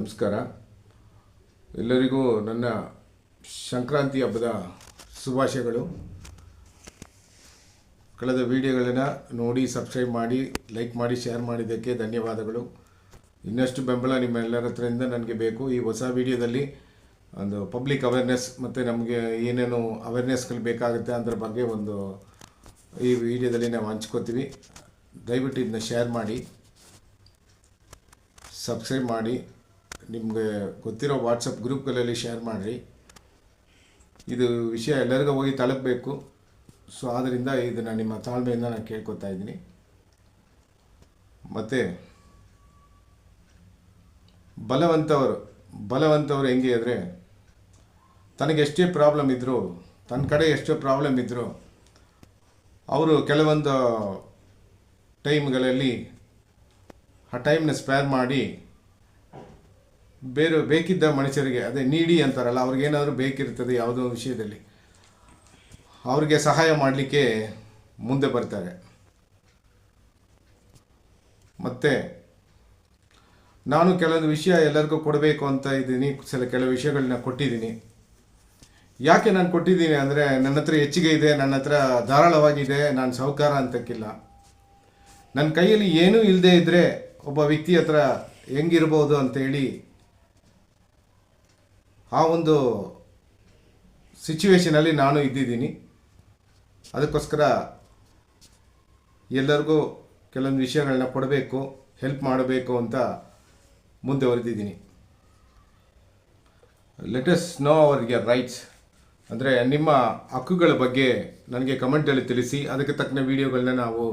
ನಮಸ್ಕಾರ ಎಲ್ಲರಿಗೂ ನನ್ನ ಸಂಕ್ರಾಂತಿ ಹಬ್ಬದ ಶುಭಾಶಯಗಳು. ಕಳೆದ ವಿಡಿಯೋಗಳನ್ನು ನೋಡಿ ಸಬ್ಸ್ಕ್ರೈಬ್ ಮಾಡಿ, ಲೈಕ್ ಮಾಡಿ, ಶೇರ್ ಮಾಡಿದ್ದಕ್ಕೆ ಧನ್ಯವಾದಗಳು. ಇನ್ನಷ್ಟು ಬೆಂಬಲ ನಿಮ್ಮೆಲ್ಲರ ಹತ್ರದಿಂದ ನನಗೆ ಬೇಕು. ಈ ಹೊಸ ವಿಡಿಯೋದಲ್ಲಿ ಒಂದು ಪಬ್ಲಿಕ್ ಅವೇರ್ನೆಸ್ ಮತ್ತು ನಮಗೆ ಏನೇನು ಅವೇರ್ನೆಸ್ಗಳು ಬೇಕಾಗುತ್ತೆ ಅದರ ಬಗ್ಗೆ ಈ ವಿಡಿಯೋದಲ್ಲಿ ನಾವು ಹಂಚ್ಕೋತೀವಿ. ದಯವಿಟ್ಟು ಇದನ್ನ ಶೇರ್ ಮಾಡಿ, ಸಬ್ಸ್ಕ್ರೈಬ್ ಮಾಡಿ, ನಿಮಗೆ ಗೊತ್ತಿರೋ ವಾಟ್ಸಪ್ ಗ್ರೂಪ್ಗಳಲ್ಲಿ ಶೇರ್ ಮಾಡಿರಿ. ಇದು ವಿಷಯ ಎಲ್ಲರಿಗೂ ಹೋಗಿ ತಲುಪಬೇಕು. ಸೊ ಆದ್ದರಿಂದ ಇದನ್ನು ನಿಮ್ಮ ತಾಳ್ಮೆಯಿಂದ ನಾನು ಕೇಳ್ಕೊತಾ ಇದ್ದೀನಿ. ಮತ್ತು ಬಲವಂತವರು ಹೆಂಗೆ ಅಂದರೆ, ತನಗೆಷ್ಟೇ ಪ್ರಾಬ್ಲಮ್ ಇದ್ದರೂ, ತನ್ನ ಕಡೆ ಎಷ್ಟೋ ಪ್ರಾಬ್ಲಮ್ ಇದ್ದರೂ ಅವರು ಕೆಲವೊಂದು ಟೈಮ್ಗಳಲ್ಲಿ ಆ ಟೈಮ್ನ ಸ್ಪೇರ್ ಮಾಡಿ ಬೇಕಿದ್ದ ಮನುಷ್ಯರಿಗೆ, ಅದೇ ನೀಡಿ ಅಂತಾರಲ್ಲ, ಅವ್ರಿಗೇನಾದರೂ ಬೇಕಿರ್ತದೆ ಯಾವುದೋ ವಿಷಯದಲ್ಲಿ, ಅವ್ರಿಗೆ ಸಹಾಯ ಮಾಡಲಿಕ್ಕೆ ಮುಂದೆ ಬರ್ತಾರೆ. ಮತ್ತು ನಾನು ಕೆಲವೊಂದು ವಿಷಯ ಎಲ್ಲರಿಗೂ ಕೊಡಬೇಕು ಅಂತ ಇದ್ದೀನಿ. ಕೆಲವು ವಿಷಯಗಳನ್ನ ಕೊಟ್ಟಿದ್ದೀನಿ. ಯಾಕೆ ನಾನು ಕೊಟ್ಟಿದ್ದೀನಿ ಅಂದರೆ, ನನ್ನ ಹತ್ರ ಹೆಚ್ಚಿಗೆ ಇದೆ, ನನ್ನ ಹತ್ರ ಧಾರಾಳವಾಗಿದೆ, ನಾನು ಸಾಹುಕಾರ ಅಂತಕ್ಕಿಲ್ಲ. ನನ್ನ ಕೈಯಲ್ಲಿ ಏನೂ ಇಲ್ಲದೆ ಇದ್ದರೆ ಒಬ್ಬ ವ್ಯಕ್ತಿ ಹತ್ರ ಹೆಂಗಿರ್ಬೋದು ಅಂತೇಳಿ ಆ ಒಂದು ಸಿಚುವೇಷನಲ್ಲಿ ನಾನು ಇದ್ದಿದ್ದೀನಿ. ಅದಕ್ಕೋಸ್ಕರ ಎಲ್ಲರಿಗೂ ಕೆಲವೊಂದು ವಿಷಯಗಳನ್ನ ಕೊಡಬೇಕು, ಹೆಲ್ಪ್ ಮಾಡಬೇಕು ಅಂತ ಮುಂದೆ ಹೊರಟಿದ್ದೀನಿ. Let us know our rights ಅಂದರೆ ನಿಮ್ಮ ಹಕ್ಕುಗಳ ಬಗ್ಗೆ ನನಗೆ ಕಮೆಂಟಲ್ಲಿ ತಿಳಿಸಿ. ಅದಕ್ಕೆ ತಕ್ಕನ ವಿಡಿಯೋಗಳನ್ನ ನಾವು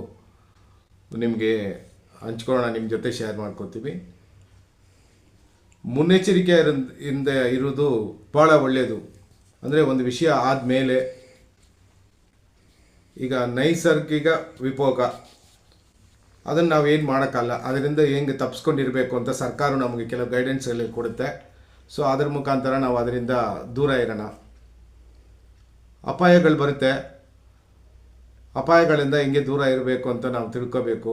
ನಿಮಗೆ ಹಂಚ್ಕೊಳ್ಳೋಣ, ನಿಮ್ಮ ಜೊತೆ ಶೇರ್ ಮಾಡ್ಕೊತೀವಿ. ಮುನ್ನೆಚ್ಚರಿಕೆಯಿಂದ ಇರೋದು ಭಾಳ ಒಳ್ಳೆಯದು. ಅಂದರೆ ಒಂದು ವಿಷಯ ಆದಮೇಲೆ, ಈಗ ನೈಸರ್ಗಿಕ ವಿಕೋಪ ಅದನ್ನು ನಾವು ಏನು ಮಾಡೋಕ್ಕಲ್ಲ, ಅದರಿಂದ ಹೆಂಗೆ ತಪ್ಪಿಸ್ಕೊಂಡಿರಬೇಕು ಅಂತ ಸರ್ಕಾರ ನಮಗೆ ಕೆಲವು ಗೈಡೆನ್ಸಲ್ಲಿ ಕೊಡುತ್ತೆ. ಸೊ ಅದರ ಮುಖಾಂತರ ನಾವು ಅದರಿಂದ ದೂರ ಇರೋಣ. ಅಪಾಯಗಳು ಬರುತ್ತೆ, ಅಪಾಯಗಳಿಂದ ಹೆಂಗೆ ದೂರ ಇರಬೇಕು ಅಂತ ನಾವು ತಿಳ್ಕೋಬೇಕು.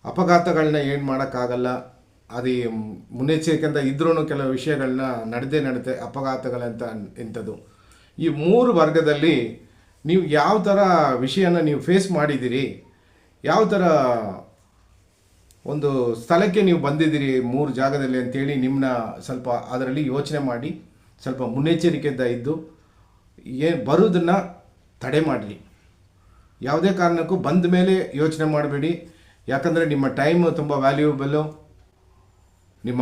ಅಪಘಾತಗಳನ್ನ ಏನು ಮಾಡೋಕ್ಕಾಗಲ್ಲ, ಅದು ಮುನ್ನೆಚ್ಚರಿಕೆಯಿಂದ ಇದ್ರೂ ಕೆಲವು ವಿಷಯಗಳನ್ನ ನಡೆಯುತ್ತೆ ಅಪಘಾತಗಳಂತ ಇಂಥದ್ದು. ಈ ಮೂರು ವರ್ಗದಲ್ಲಿ ನೀವು ಯಾವ ಥರ ವಿಷಯನ ನೀವು ಫೇಸ್ ಮಾಡಿದ್ದೀರಿ, ಯಾವ ಥರ ಒಂದು ಸ್ಥಳಕ್ಕೆ ನೀವು ಬಂದಿದ್ದೀರಿ ಮೂರು ಜಾಗದಲ್ಲಿ ಅಂತೇಳಿ ನಿಮ್ಮನ್ನ ಸ್ವಲ್ಪ ಅದರಲ್ಲಿ ಯೋಚನೆ ಮಾಡಿ, ಸ್ವಲ್ಪ ಮುನ್ನೆಚ್ಚರಿಕೆಯಿಂದ ಇದ್ದು ಬರೋದನ್ನು ತಡೆ ಮಾಡಿರಿ. ಯಾವುದೇ ಕಾರಣಕ್ಕೂ ಬಂದ ಮೇಲೆ ಯೋಚನೆ ಮಾಡಬೇಡಿ. ಯಾಕಂದರೆ ನಿಮ್ಮ ಟೈಮು ತುಂಬ ವ್ಯಾಲ್ಯೂಬಲ್ಲು.